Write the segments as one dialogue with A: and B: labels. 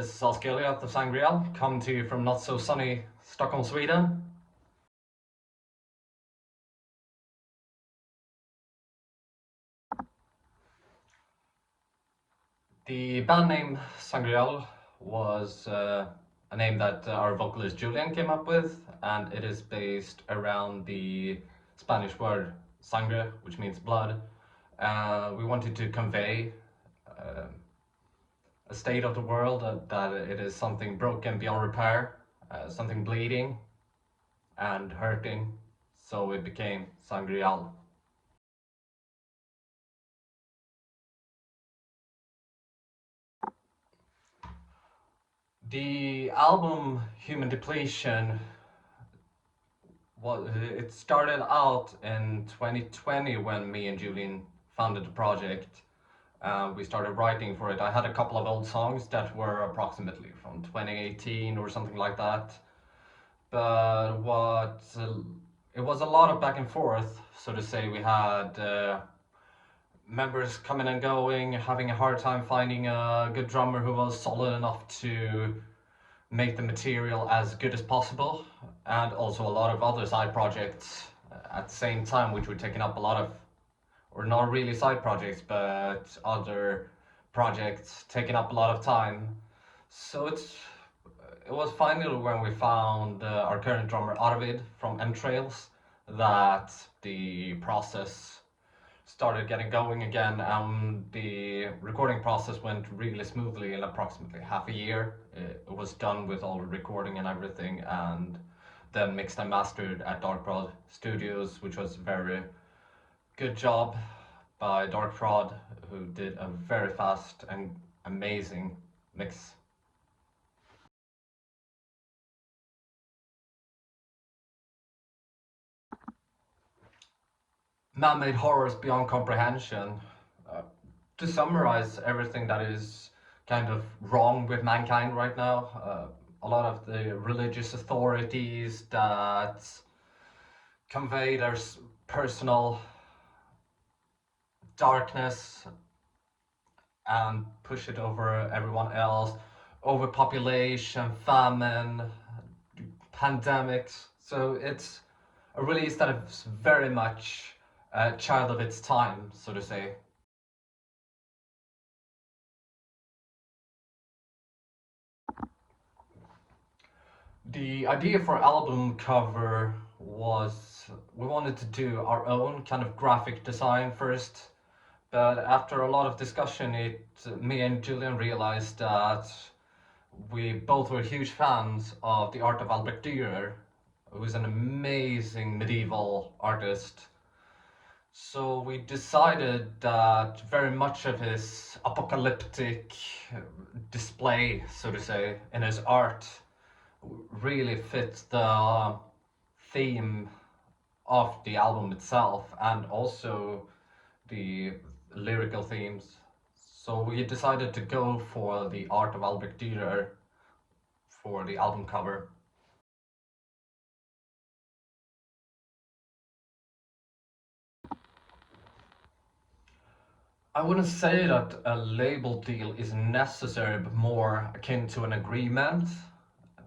A: This is Onstage at the Sanghrial, coming to you from not so sunny Stockholm, Sweden. The band name Sanghrial was a name that our vocalist Julian came up with, and it is based around the Spanish word sangre, which means blood. We wanted to convey uh, a state of the world that it is something broken beyond repair, something bleeding and hurting, so it became Sanghrial. The album Human Depletion, well, it started out in 2020 when me and Julian founded the project. We started writing for it. I had a couple of old songs that were approximately from 2018 or something like that. But it was a lot of back and forth, so to say. We had members coming and going, having a hard time finding a good drummer who was solid enough to make the material as good as possible, and also a lot of other side projects at the same time, which were taking up a lot of, or not really side projects, but other projects taking up a lot of time. So it was finally when we found our current drummer Arvid from Entrails that the process started getting going again, and the recording process went really smoothly. In approximately half a year it was done with all the recording and everything, and then mixed and mastered at Dark Prod Studios, which was a very good job by Dark Prod, who did a very fast and amazing mix. Man-made horrors beyond comprehension. To summarize everything that is kind of wrong with mankind right now, a lot of the religious authorities that convey their personal darkness and push it over everyone else, overpopulation, famine, pandemics. So it's a release that is very much a child of its time, so to say. The idea for album cover was we wanted to do our own kind of graphic design first, but after a lot of discussion, me and Julian realized that we both were huge fans of the art of Albrecht Dürer, who is an amazing medieval artist. So we decided that very much of his apocalyptic display, so to say, in his art really fit the theme of the album itself, and also the lyrical themes. So we decided to go for the art of Albrecht Dürer for the album cover. I wouldn't say that a label deal is necessary, but more akin to an agreement,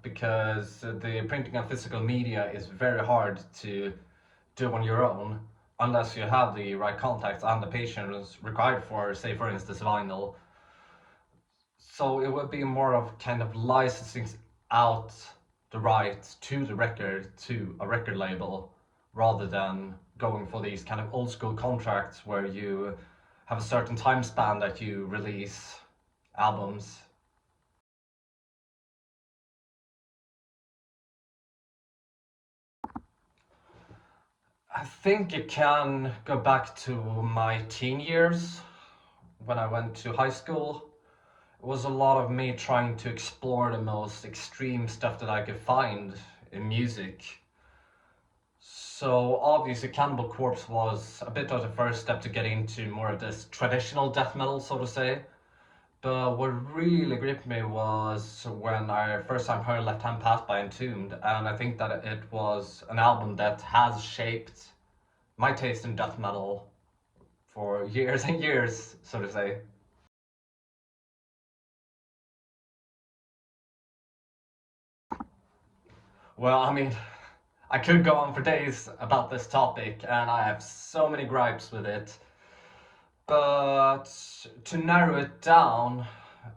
A: because the printing of physical media is very hard to do on your own unless you have the right contacts and the patience required for, say, for instance, vinyl. So it would be more of kind of licensing out the rights to the record to a record label, rather than going for these kind of old school contracts where you have a certain time span that you release albums. I think it can go back to my teen years when I went to high school. It was a lot of me trying to explore the most extreme stuff that I could find in music. So obviously Cannibal Corpse was a bit of the first step to get into more of this traditional death metal, so to say. But what really gripped me was when I first time heard Left Hand Path by Entombed, and I think that it was an album that has shaped my taste in death metal for years and years, so to say. Well, I mean, I could go on for days about this topic, and I have so many gripes with it. But to narrow it down,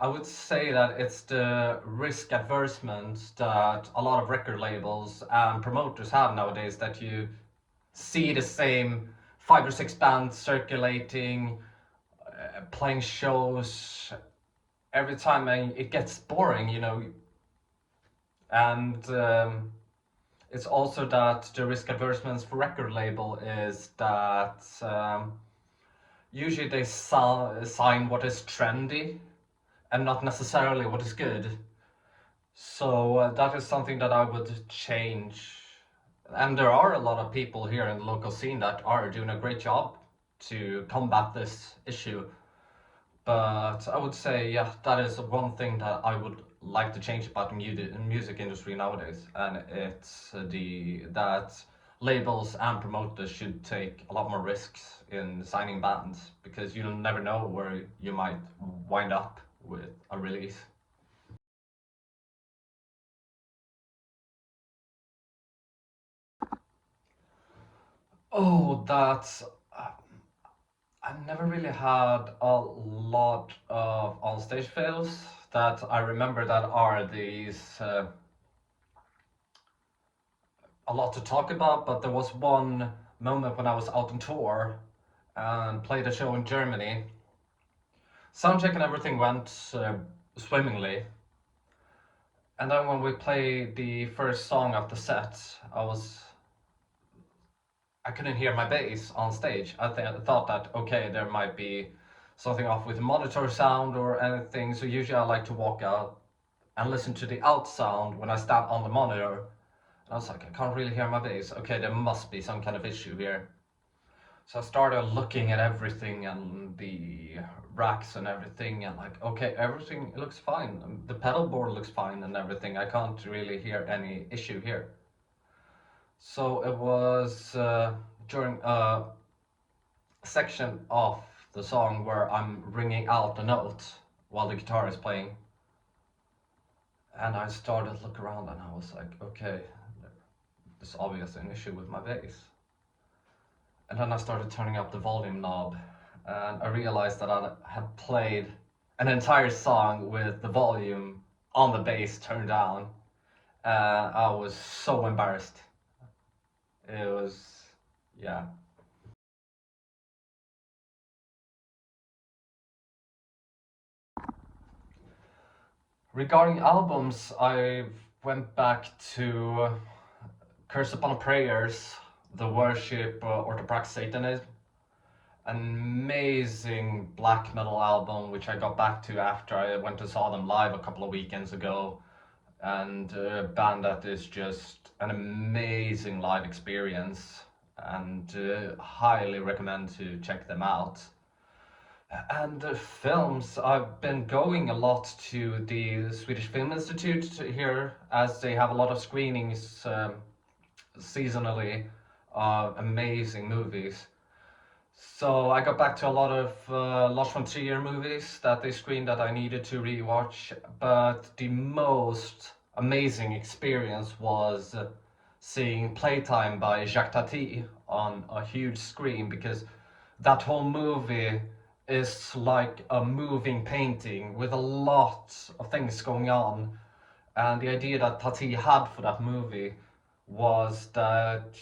A: I would say that it's the risk advertisement that a lot of record labels and promoters have nowadays, that you see the same five or six bands circulating, playing shows every time, and it gets boring, you know. And it's also that the risk advertisements for record label is that usually they sign what is trendy and not necessarily what is good. So that is something that I would change. And there are a lot of people here in the local scene that are doing a great job to combat this issue. But I would say, yeah, that is one thing that I would like to change about the music industry nowadays, and it's the that labels and promoters should take a lot more risks in signing bands, because you'll never know where you might wind up with a release. Oh, that's. I've never really had a lot of on-stage fails that I remember that are these a lot to talk about, but there was one moment when I was out on tour and played a show in Germany. Soundcheck and everything went swimmingly. And then when we played the first song of the set, I couldn't hear my bass on stage. I thought that, okay, there might be something off with the monitor sound or anything. So usually I like to walk out and listen to the out sound when I stand on the monitor. And I was like, I can't really hear my bass. Okay, there must be some kind of issue here. So I started looking at everything and the racks and everything, and like, okay, everything looks fine. The pedal board looks fine and everything. I can't really hear any issue here. So it was during a section of the song where I'm ringing out the note while the guitar is playing. And I started to look around and I was like, okay, there's obviously an issue with my bass. And then I started turning up the volume knob, and I realized that I had played an entire song with the volume on the bass turned down. I was so embarrassed. It was, yeah. Regarding albums, I went back to Curse Upon Prayers, The Worship, Orthoprax Satanism. An amazing black metal album, which I got back to after I went and saw them live a couple of weekends ago. And a band that is just an amazing live experience, and highly recommend to check them out. And films, I've been going a lot to the Swedish Film Institute here, as they have a lot of screenings seasonally of amazing movies. So I got back to a lot of Lars von Trier movies that they screened that I needed to rewatch, but the most amazing experience was seeing Playtime by Jacques Tati on a huge screen, because that whole movie is like a moving painting with a lot of things going on. And the idea that Tati had for that movie was that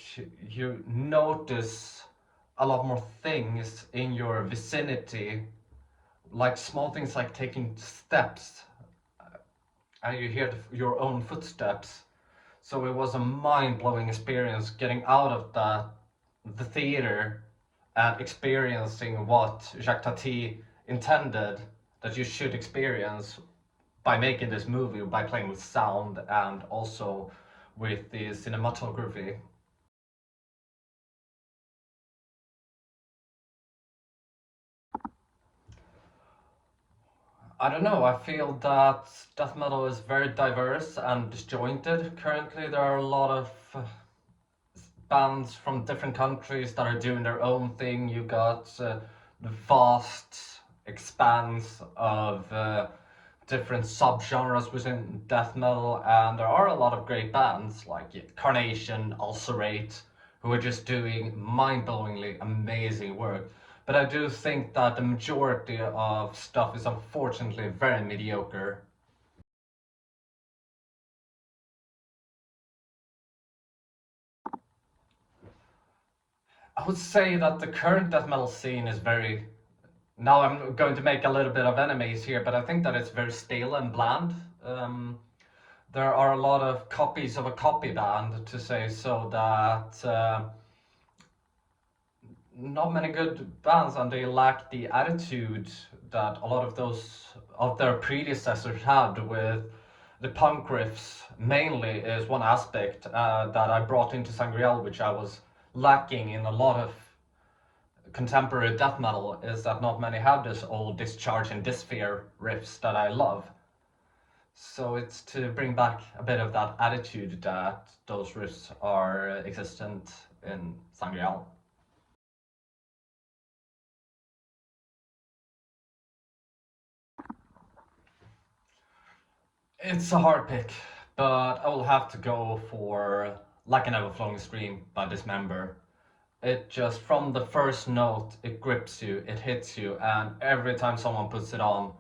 A: you notice a lot more things in your vicinity, like small things like taking steps, and you hear your own footsteps. So it was a mind-blowing experience getting out of the theater and experiencing what Jacques Tati intended that you should experience by making this movie, by playing with sound and also with the cinematography. I don't know, I feel that death metal is very diverse and disjointed. Currently, there are a lot of bands from different countries that are doing their own thing. You got the vast expanse of different subgenres within death metal, and there are a lot of great bands like Carnation, Ulcerate, who are just doing mind-blowingly amazing work. But I do think that the majority of stuff is unfortunately very mediocre. I would say that the current death metal scene is very. Now I'm going to make a little bit of enemies here, but I think that it's very stale and bland. There are a lot of copies of a copy band, to say so, that not many good bands, and they lack the attitude that a lot of those of their predecessors had. With the punk riffs mainly is one aspect that I brought into Sanghrial, which I was lacking in a lot of contemporary death metal, is that not many have this old Discharge and Dysphere riffs that I love. So it's to bring back a bit of that attitude that those riffs are existent in Sanghrial. It's a hard pick, but I will have to go for Like an Ever-Flowing Stream by Dismember. It just, from the first note, it grips you, it hits you, and every time someone puts it on,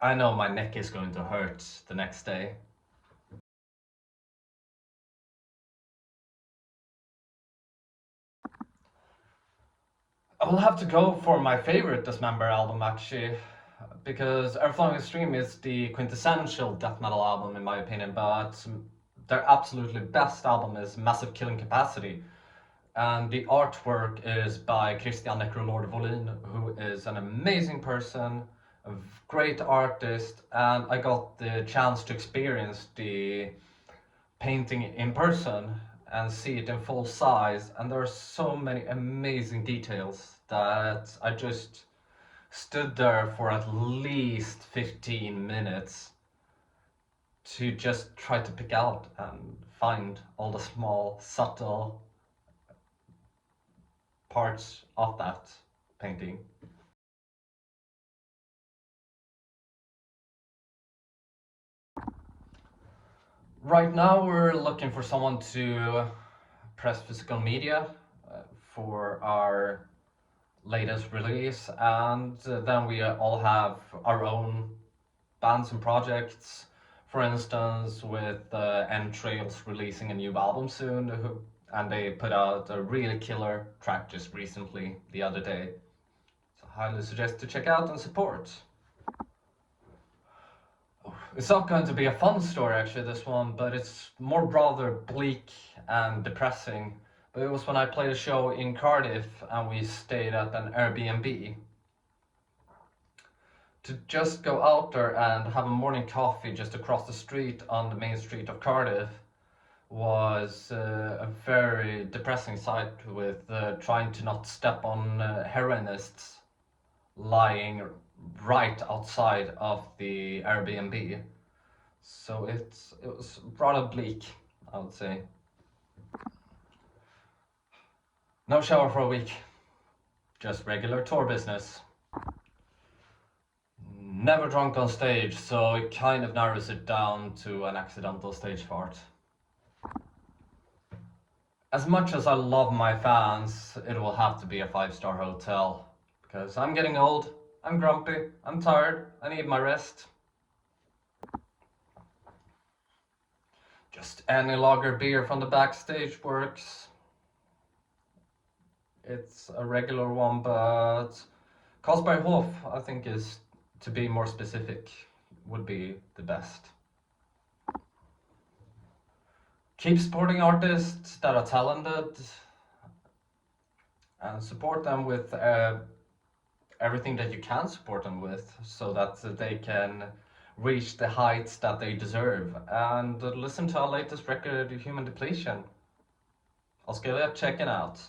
A: I know my neck is going to hurt the next day. I will have to go for my favorite Dismember album, actually, because Earthflowing Stream is the quintessential death metal album in my opinion, but their absolutely best album is Massive Killing Capacity, and the artwork is by Christian Necrolord Volin, who is an amazing person, a great artist, and I got the chance to experience the painting in person and see it in full size, and there are so many amazing details that I just stood there for at least 15 minutes to just try to pick out and find all the small subtle parts of that painting. Right now we're looking for someone to press physical media for our latest release, and then we all have our own bands and projects. For instance, with Entrails releasing a new album soon, and they put out a really killer track just recently, the other day. So highly suggest to check out and support. It's not going to be a fun story actually, this one, but it's more rather bleak and depressing. But it was when I played a show in Cardiff and we stayed at an Airbnb. To just go out there and have a morning coffee just across the street on the main street of Cardiff was a very depressing sight, with trying to not step on heroinists lying right outside of the Airbnb. So it was rather bleak, I would say. No shower for a week, just regular tour business. Never drunk on stage, so it kind of narrows it down to an accidental stage fart. As much as I love my fans, it will have to be a 5-star hotel, because I'm getting old, I'm grumpy, I'm tired, I need my rest. Just any lager beer from the backstage works. It's a regular one, but Carlsberghof, I think, is, to be more specific, would be the best. Keep supporting artists that are talented and support them with everything that you can support them with, so that they can reach the heights that they deserve. And listen to our latest record, Human Depletion. I'll scale it, check it out.